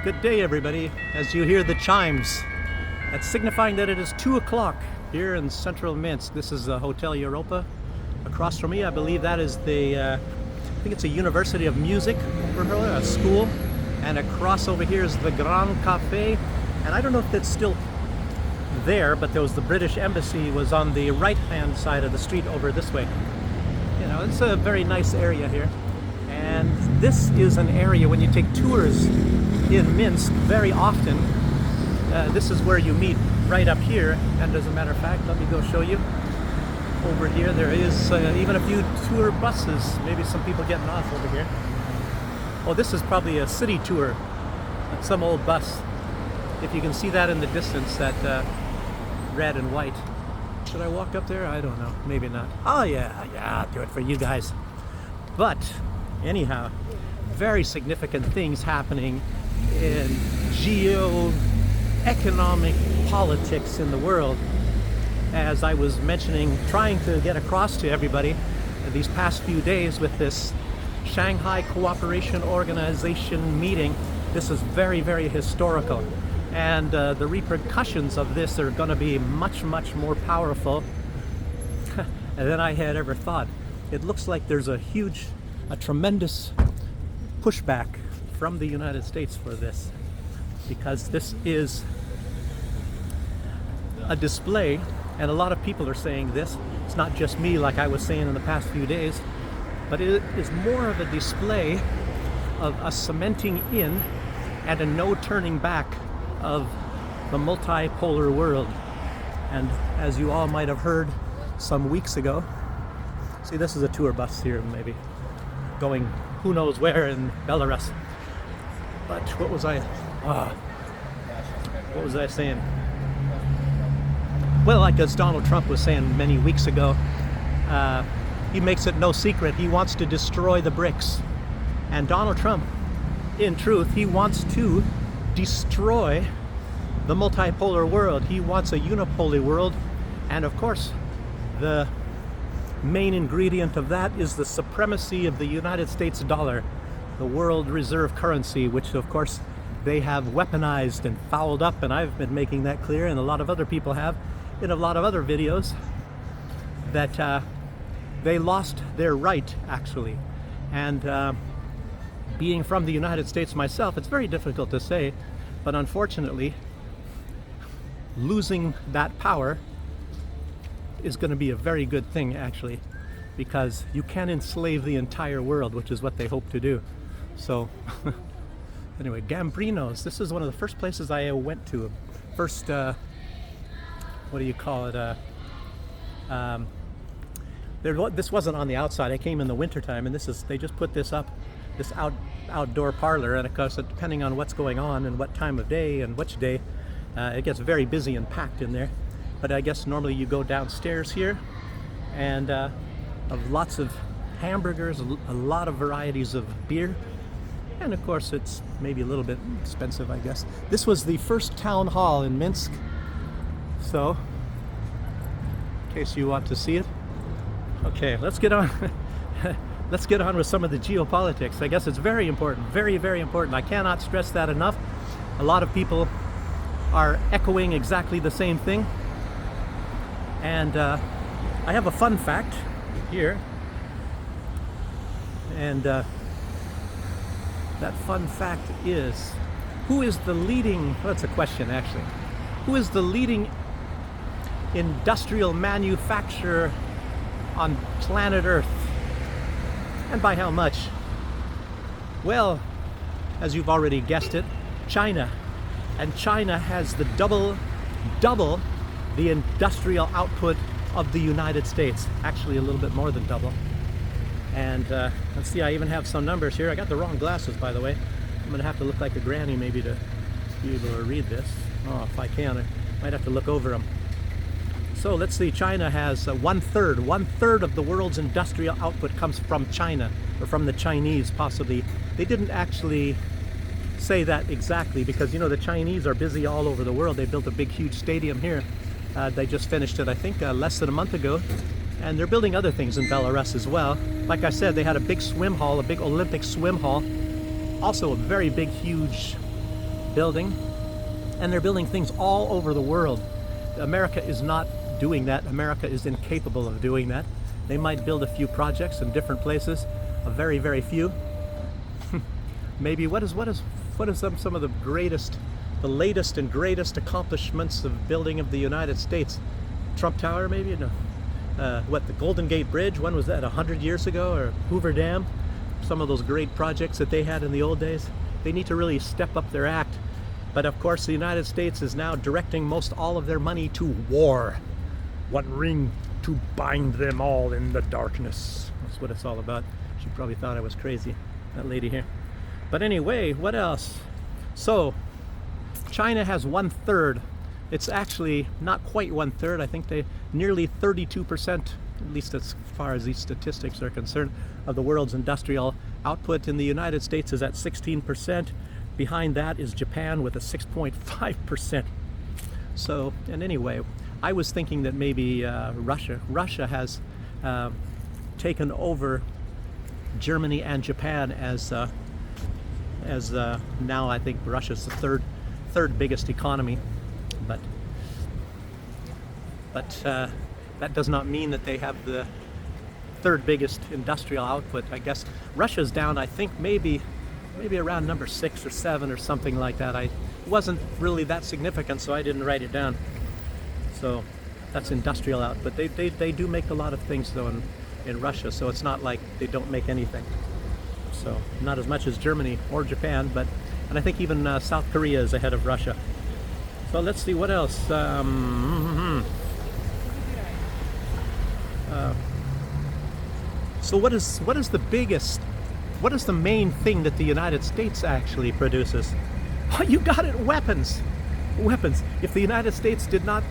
Good day, everybody. As you hear the chimes, that's signifying that it is 2 o'clock here in central Minsk. This is Hotel Europa. Across from me, I believe that is I think it's a University of Music over here, a school. And across over here is the Grand Café. And I don't know if that's still there, but there was the British Embassy was on the right-hand side of the street over this way. You know, it's a very nice area here. And this is an area when you take tours in Minsk very often. This is where you meet right up here. And as a matter of fact, let me go show you. Over here there is even a few tour buses. Maybe some people getting off over here. Oh, this is probably a city tour. Some old bus. If you can see that in the distance, that red and white. Should I walk up there? I don't know. Maybe not. Oh yeah, I'll do it for you guys. But anyhow, very significant things happening in geo-economic politics in the world. As I was mentioning, trying to get across to everybody these past few days with this Shanghai Cooperation Organization meeting, this is very, very historical. And the repercussions of this are going to be much, much more powerful than I had ever thought. It looks like there's a tremendous pushback from the United States for this, because this is a display, and a lot of people are saying this. It's not just me, like I was saying in the past few days, but it is more of a display of a cementing in and a no turning back of the multipolar world. And as you all might have heard some weeks ago, see, this is a tour bus here, maybe going who knows where in Belarus. But what was I saying? Well, like as Donald Trump was saying many weeks ago, he makes it no secret he wants to destroy the BRICS. And Donald Trump, in truth, he wants to destroy the multipolar world. He wants a unipolar world. And of course, the main ingredient of that is the supremacy of the United States dollar, the world reserve currency, which of course they have weaponized and fouled up. And I've been making that clear, and a lot of other people have in a lot of other videos, that they lost their right, actually. And being from the United States myself, it's very difficult to say, but unfortunately, losing that power is going to be a very good thing, actually, because you can enslave the entire world, which is what they hope to do. So anyway, Gambrinus, this is one of the first places I went to. First, what do you call it? This wasn't on the outside. I came in the wintertime, and they just put this up, this outdoor parlor, and of course, depending on what's going on and what time of day and which day, it gets very busy and packed in there. But I guess normally you go downstairs here, and of lots of hamburgers, a lot of varieties of beer, and of course it's maybe a little bit expensive, I guess. This was the first town hall in Minsk, so in case you want to see it. Okay, let's get on. Let's get on with some of the geopolitics. I guess it's very important, very, very important. I cannot stress that enough. A lot of people are echoing exactly the same thing. And I have a fun fact here. And that fun fact is, who is the leading, well, that's a question actually. Who is the leading industrial manufacturer on planet Earth? And by how much? Well, as you've already guessed it, China. And China has the double the industrial output of the United States. Actually, a little bit more than double. And let's see, I even have some numbers here. I got the wrong glasses, by the way. I'm gonna have to look like a granny maybe to be able to read this. Oh, if I can, I might have to look over them. So let's see, China has one third of the world's industrial output comes from China, or from the Chinese possibly. They didn't actually say that exactly, because you know the Chinese are busy all over the world. They built a big huge stadium here. They just finished it, I think, less than a month ago. And they're building other things in Belarus as well. Like I said, they had a big swim hall, a big Olympic swim hall. Also a very big, huge building, and they're building things all over the world. America is not doing that. America is incapable of doing that. They might build a few projects in different places, a very, very few. Maybe what is some of the latest and greatest accomplishments of building of the United States? Trump Tower, maybe? No. The Golden Gate Bridge? When was that? 100 years ago? Or Hoover Dam? Some of those great projects that they had in the old days. They need to really step up their act. But of course, the United States is now directing most all of their money to war. One ring to bind them all in the darkness. That's what it's all about. She probably thought I was crazy, that lady here. But anyway, what else? So, China has 1/3. It's actually not quite 1/3. I think they nearly 32%, at least as far as these statistics are concerned, of the world's industrial output. In the United States is at 16%. Behind that is Japan with a 6.5%. So, and anyway, I was thinking that maybe Russia has taken over Germany and Japan as now I think Russia's the third biggest economy, but that does not mean that they have the third biggest industrial output. I guess Russia's down, I think maybe around number 6 or 7 or something like that. It wasn't really that significant, so I didn't write it down. So that's industrial output. They do make a lot of things though in Russia, so it's not like they don't make anything. So not as much as Germany or Japan, and I think even South Korea is ahead of Russia. So let's see what else. So what is the main thing that the United States actually produces? Oh, you got it, weapons. Weapons. If the United States did not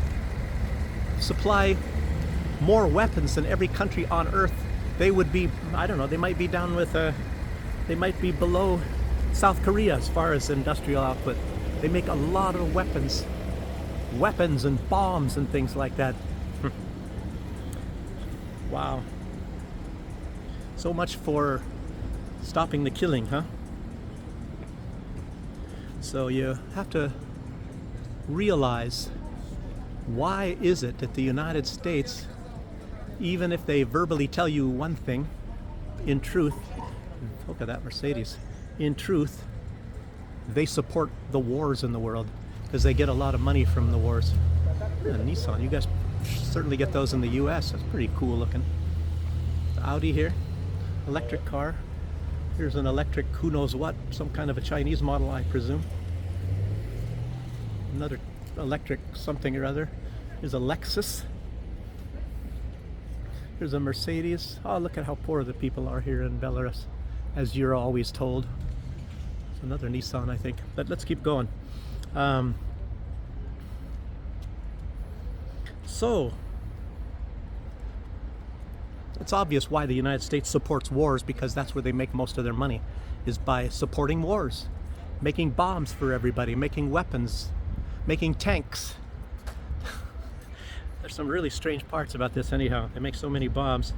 supply more weapons than every country on earth, they would be, I don't know, they might be down with, they might be below South Korea as far as industrial output. They make a lot of weapons and bombs and things like that. Wow. So much for stopping the killing, huh? So you have to realize, why is it that the United States, even if they verbally tell you one thing, in truth, look at that Mercedes, in truth, they support the wars in the world because they get a lot of money from the wars. Nissan, you guys certainly get those in the US. That's pretty cool looking. The Audi here, electric car. Here's an electric who knows what, some kind of a Chinese model, I presume. Another electric something or other. Here's a Lexus. Here's a Mercedes. Oh, look at how poor the people are here in Belarus, as you're always told. It's another Nissan, I think. But let's keep going. So, it's obvious why the United States supports wars, because that's where they make most of their money, is by supporting wars, making bombs for everybody, making weapons, making tanks. There's some really strange parts about this anyhow. They make so many bombs.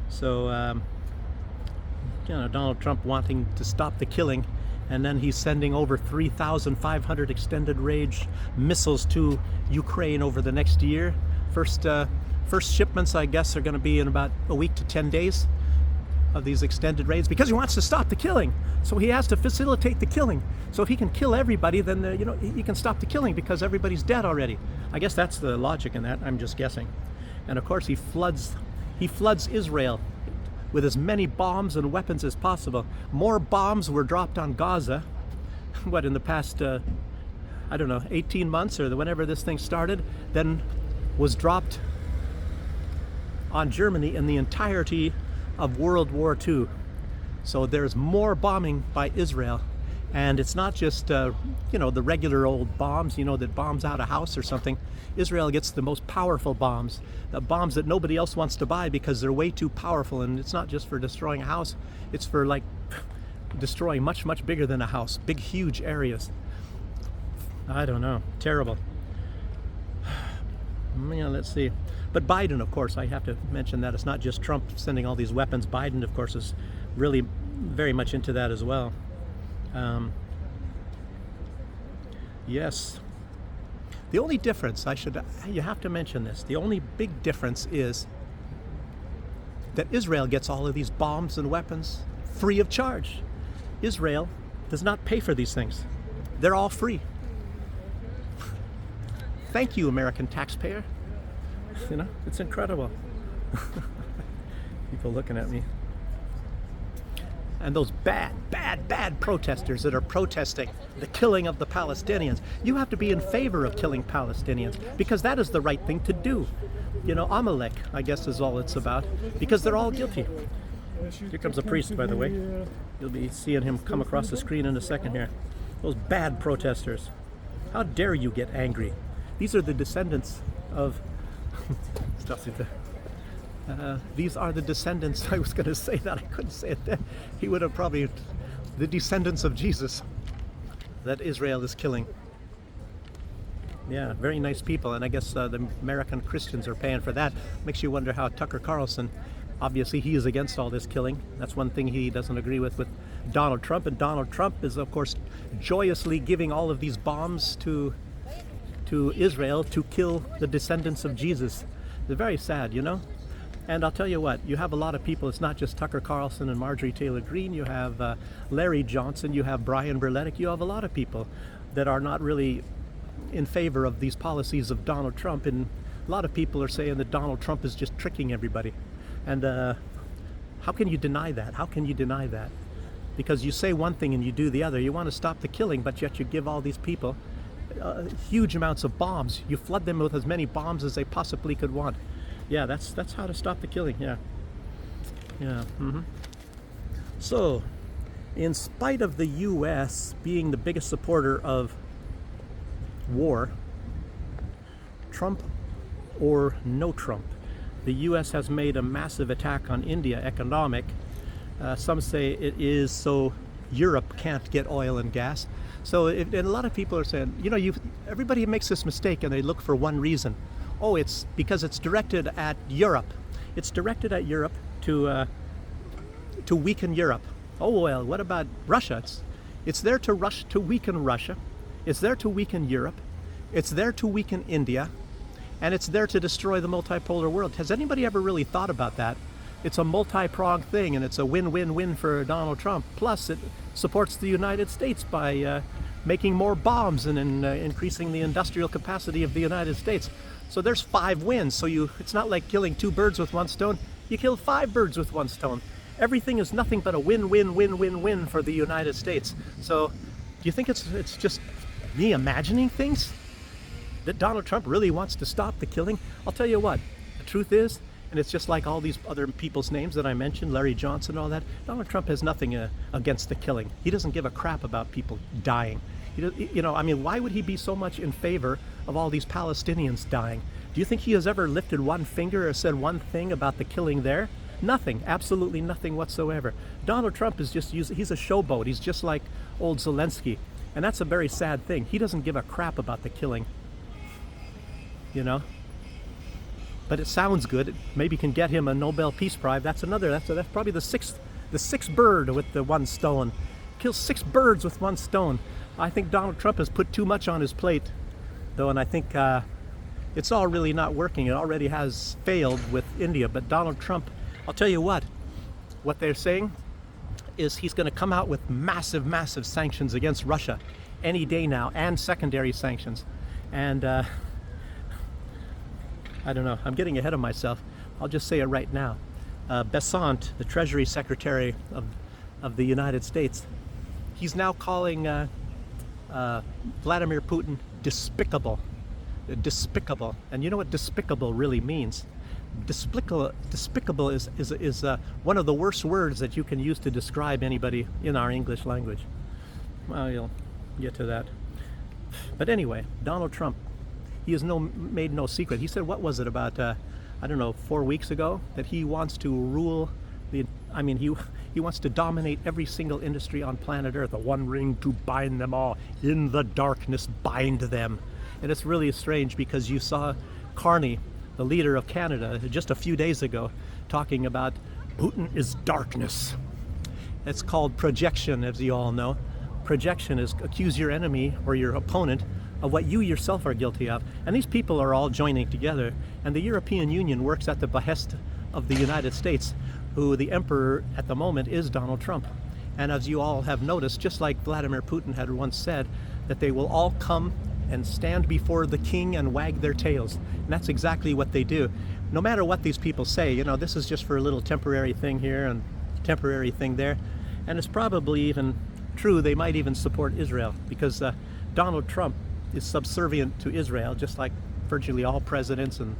So, Donald Trump wanting to stop the killing, and then he's sending over 3,500 extended range missiles to Ukraine over the next year. First shipments, I guess, are going to be in about a week to 10 days of these extended raids, because he wants to stop the killing. So he has to facilitate the killing. So if he can kill everybody, then he can stop the killing, because everybody's dead already. I guess that's the logic in that. I'm just guessing. And of course, he floods Israel with as many bombs and weapons as possible. More bombs were dropped on Gaza, in the past, 18 months or whenever this thing started, than was dropped on Germany in the entirety of World War II. So there's more bombing by Israel, and it's not just the regular old bombs, that bombs out a house or something. Israel gets the most powerful bombs, the bombs that nobody else wants to buy because they're way too powerful. And it's not just for destroying a house, it's for destroying much, much bigger than a house, big, huge areas. I don't know, terrible. Yeah, let's see. But Biden, of course, I have to mention that it's not just Trump sending all these weapons. Biden, of course, is really very much into that as well. Yes. The only difference, you have to mention this, the only big difference is that Israel gets all of these bombs and weapons free of charge. Israel does not pay for these things. They're all free. Thank you, American taxpayer. You know, it's incredible. People looking at me. And those bad protesters that are protesting the killing of the Palestinians, you have to be in favor of killing Palestinians because that is the right thing to do. You know, Amalek, I guess, is all it's about because they're all guilty. Here comes a priest, by the way. You'll be seeing him come across the screen in a second here. Those bad protesters. How dare you get angry? These are the descendants of... these are the descendants, I was going to say that, I couldn't say it then. He would have probably, the descendants of Jesus that Israel is killing. Yeah, very nice people, and I guess the American Christians are paying for that. Makes you wonder how Tucker Carlson, obviously he is against all this killing. That's one thing he doesn't agree with Donald Trump, and Donald Trump is, of course, joyously giving all of these bombs to Israel to kill the descendants of Jesus. It's very sad, you know? And I'll tell you what, you have a lot of people, it's not just Tucker Carlson and Marjorie Taylor Greene, you have Larry Johnson, you have Brian Berletic, you have a lot of people that are not really in favor of these policies of Donald Trump, and a lot of people are saying that Donald Trump is just tricking everybody. And how can you deny that? How can you deny that? Because you say one thing and you do the other. You want to stop the killing, but yet you give all these people huge amounts of bombs. You flood them with as many bombs as they possibly could want. Yeah, that's how to stop the killing. Yeah. So, in spite of the U.S. being the biggest supporter of war, Trump or no Trump, the U.S. has made a massive attack on India, economic. Some say it is so Europe can't get oil and gas. So, and a lot of people are saying, you know, everybody makes this mistake and they look for one reason. Oh, it's because it's directed at Europe. It's directed at Europe to weaken Europe. Oh well, what about Russia? It's there to weaken Russia. It's there to weaken Europe. It's there to weaken India, and it's there to destroy the multipolar world. Has anybody ever really thought about that? It's a multi-pronged thing, and it's a win-win-win for Donald Trump. Plus, it supports the United States by making more bombs and increasing the industrial capacity of the United States. So there's 5 wins. So it's not like killing 2 birds with one stone. You kill 5 birds with one stone. Everything is nothing but a win-win-win-win-win for the United States. So do you think it's just me imagining things? That Donald Trump really wants to stop the killing? I'll tell you what, the truth is, and it's just like all these other people's names that I mentioned, Larry Johnson and all that, Donald Trump has nothing against the killing. He doesn't give a crap about people dying. You know, I mean, why would he be so much in favor of all these Palestinians dying? Do you think he has ever lifted one finger or said one thing about the killing there? Nothing, absolutely nothing whatsoever. Donald Trump is he's a showboat. He's just like old Zelensky. And that's a very sad thing. He doesn't give a crap about the killing. You know? But it sounds good. It maybe can get him a Nobel Peace Prize. That's probably the sixth bird with the one stone. Kills 6 birds with one stone. I think Donald Trump has put too much on his plate, though, and I think it's all really not working. It already has failed with India, but Donald Trump, I'll tell you what they're saying is he's going to come out with massive sanctions against Russia any day now, and secondary sanctions. And I don't know, I'm getting ahead of myself. I'll just say it right now. Bessant, the Treasury Secretary of the United States, he's now calling Vladimir Putin despicable. Despicable. And you know what despicable really means? Despicable is one of the worst words that you can use to describe anybody in our English language. Well, you'll get to that. But anyway, Donald Trump, he has made no secret. He said, what was it, about, 4 weeks ago, that he wants to rule he wants to dominate every single industry on planet Earth. A one ring to bind them all. In the darkness, bind them. And it's really strange because you saw Carney, the leader of Canada, just a few days ago, talking about Putin is darkness. It's called projection, as you all know. projection is accuse your enemy or your opponent of what you yourself are guilty of. And these people are all joining together. And the European Union works at the behest of the United States, who the emperor at the moment is Donald Trump. And as you all have noticed, just like Vladimir Putin had once said, that they will all come and stand before the king and wag their tails. And that's exactly what they do. No matter what these people say, you know, this is just for a little temporary thing here and temporary thing there. And it's probably even true they might even support Israel, because Donald Trump is subservient to Israel, just like virtually all presidents and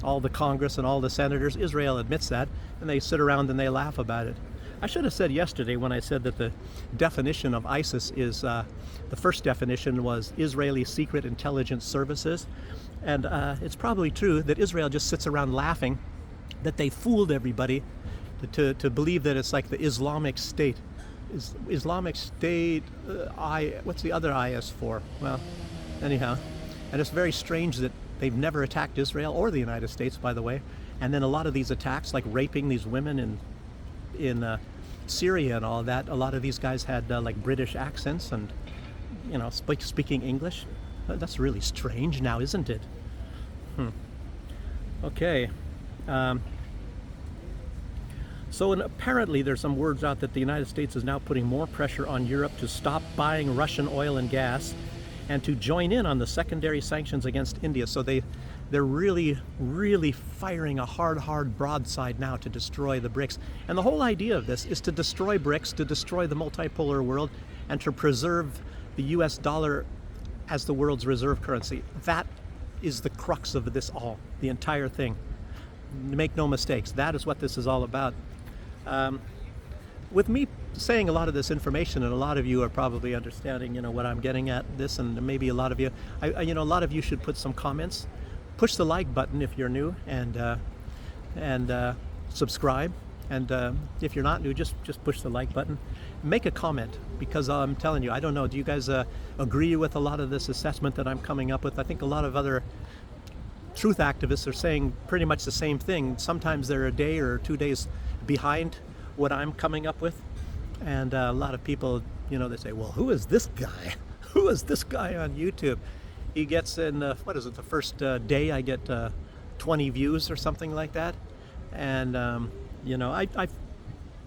all the Congress and all the senators. Israel admits that, and they sit around and they laugh about it. I should have said yesterday when I said that the definition of ISIS is, the first definition was Israeli Secret Intelligence Services. And it's probably true that Israel just sits around laughing that they fooled everybody to believe that it's like the Islamic State. Islamic State, what's the other IS for? Well, anyhow. And it's very strange that they've never attacked Israel or the United States, by the way. And then a lot of these attacks, like raping these women in Syria and all that, a lot of these guys had like British accents and, you know, speaking English. That's really strange now, isn't it? Okay. So apparently there's some words out that the United States is now putting more pressure on Europe to stop buying Russian oil and gas and to join in on the secondary sanctions against India. So they're really, really firing a hard broadside now to destroy the BRICS. And the whole idea of this is to destroy BRICS, to destroy the multipolar world, and to preserve the US dollar as the world's reserve currency. That is the crux of this all, the entire thing. Make no mistakes, that is what this is all about. With me saying a lot of this information, and a lot of you are probably understanding, you know, what I'm getting at this, and maybe a lot of you, you know, a lot of you should put some comments. Push the like button if you're new, and subscribe. And if you're not new, just push the like button. Make a comment, because I'm telling you, I don't know, do you guys agree with a lot of this assessment that I'm coming up with? I think a lot of other truth activists are saying pretty much the same thing. Sometimes they're a day or 2 days behind what I'm coming up with. And a lot of people, you know, they say, well, who is this guy? Who is this guy on YouTube? He gets in, what is it, the first day I get 20 views or something like that. And, you know, I've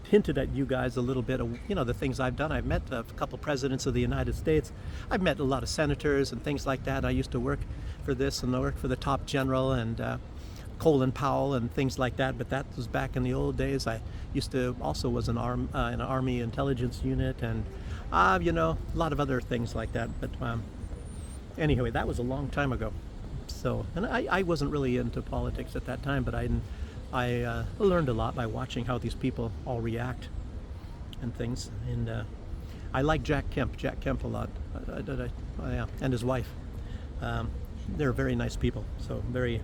hinted at you guys a little bit of, you know, the things I've done. I've met a couple presidents of the United States. I've met a lot of senators and things like that. I used to work for this and I worked for the top general and Colin Powell and things like that, but that was back in the old days. I used to also was an Army intelligence unit, and you know, a lot of other things like that. But anyway, that was a long time ago. So, and I wasn't really into politics at that time, but I learned a lot by watching how these people all react and things. And I like Jack Kemp a lot. Yeah, and his wife. They're very nice people. So very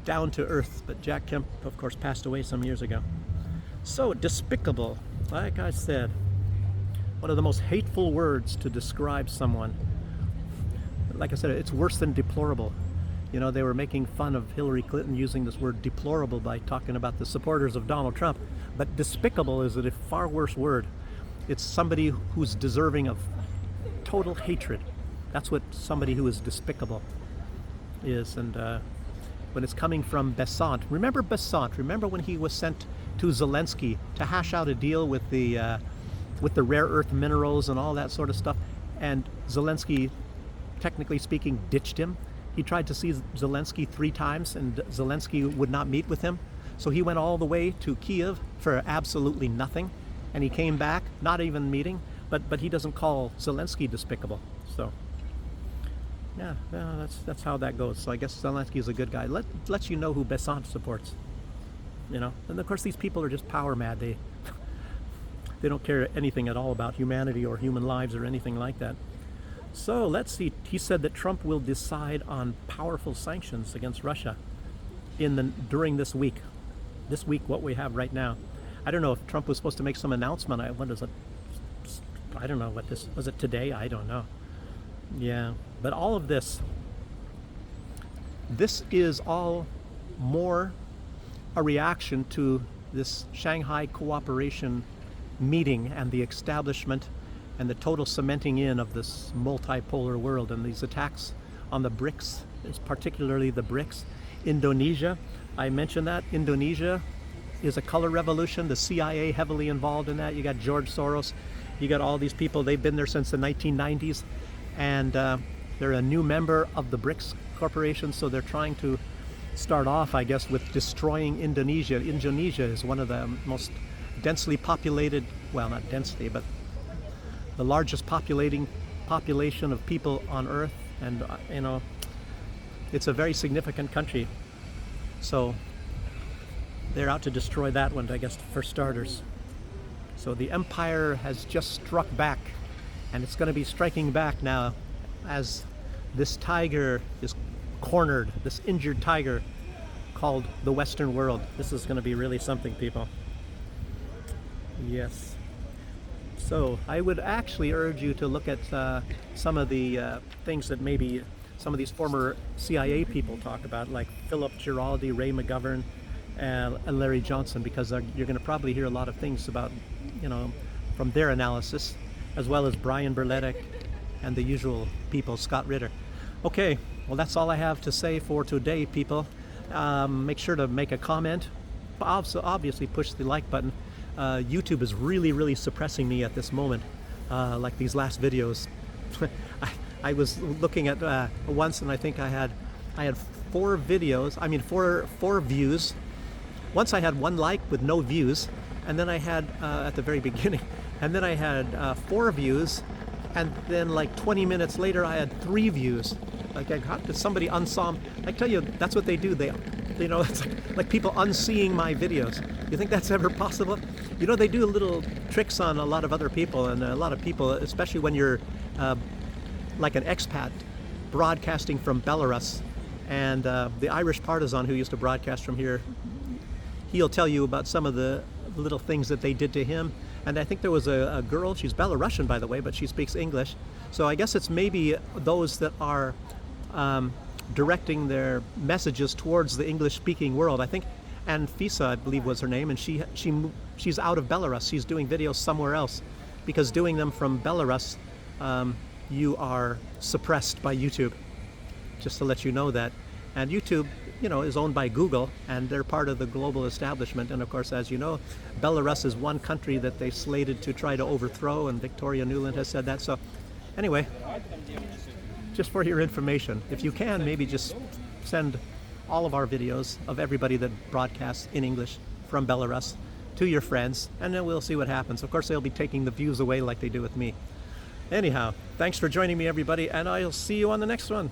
down to earth. But Jack Kemp, of course, passed away some years ago. So despicable. Like I said, one of the most hateful words to describe someone. Like I said, it's worse than deplorable. You know, they were making fun of Hillary Clinton using this word deplorable by talking about the supporters of Donald Trump. But despicable is a far worse word. It's somebody who's deserving of total hatred. That's what somebody who is despicable is. And when it's coming from Bessant, remember Bessant? Remember when he was sent to Zelensky to hash out a deal with the rare earth minerals and all that sort of stuff? And Zelensky, technically speaking, ditched him. He tried to see Zelensky 3 times, and Zelensky would not meet with him. So he went all the way to Kiev for absolutely nothing, and he came back, not even meeting. But he doesn't call Zelensky despicable. So yeah, that's how that goes. So I guess Zelensky is a good guy. Lets you know who Bessant supports. You know, and of course these people are just power mad. They don't care anything at all about humanity or human lives or anything like that. So let's see. He said that Trump will decide on powerful sanctions against Russia during this week. This week, what we have right now. I don't know if Trump was supposed to make some announcement. When is it? I don't know what this was. It today? I don't know. Yeah, but all of this is all more a reaction to this Shanghai Cooperation meeting and the establishment and the total cementing in of this multipolar world. And these attacks on the BRICS, particularly the BRICS. Indonesia, I mentioned that. Indonesia is a color revolution. The CIA heavily involved in that. You got George Soros. You got all these people. They've been there since the 1990s. And they're a new member of the BRICS Corporation. So they're trying to start off, I guess, with destroying Indonesia. Indonesia is one of the most densely populated, well, not densely, but the largest population of people on Earth. And, you know, it's a very significant country. So they're out to destroy that one, I guess, for starters. So the empire has just struck back, and it's going to be striking back now as this tiger is cornered, this injured tiger called the Western world. This is going to be really something, people. Yes. So I would actually urge you to look at some of the things that maybe some of these former CIA people talk about, like Philip Giraldi, Ray McGovern, and Larry Johnson, because you're going to probably hear a lot of things about, you know, from their analysis, as well as Brian Berletic and the usual people, Scott Ritter. Okay, well, that's all I have to say for today, people. Make sure to make a comment. Also, obviously, push the like button. YouTube is really suppressing me at this moment, like these last videos. I was looking at once, and I think I had 4 videos. I mean, four views. Once I had 1 like with no views, and then I had at the very beginning, and then I had 4 views, and then like 20 minutes later I had 3 views. Like, how did somebody unsaw? I tell you, that's what they do. They, you know, it's like people unseeing my videos. You think that's ever possible? You know, they do little tricks on a lot of other people, and a lot of people, especially when you're like an expat broadcasting from Belarus. And the Irish partisan who used to broadcast from here, he'll tell you about some of the little things that they did to him. And I think there was a girl, she's Belarusian, by the way, but she speaks English. So I guess it's maybe those that are directing their messages towards the English-speaking world. I think Anfisa, I believe was her name, and she's out of Belarus. She's doing videos somewhere else, because doing them from Belarus, you are suppressed by YouTube. Just to let you know that. And YouTube, you know, is owned by Google, and they're part of the global establishment. And of course, as you know, Belarus is one country that they slated to try to overthrow, and Victoria Nuland has said that. So anyway, just for your information, if you can, maybe just send all of our videos of everybody that broadcasts in English from Belarus to your friends, and then we'll see what happens. Of course, they'll be taking the views away like they do with me. Anyhow, thanks for joining me, everybody, and I'll see you on the next one.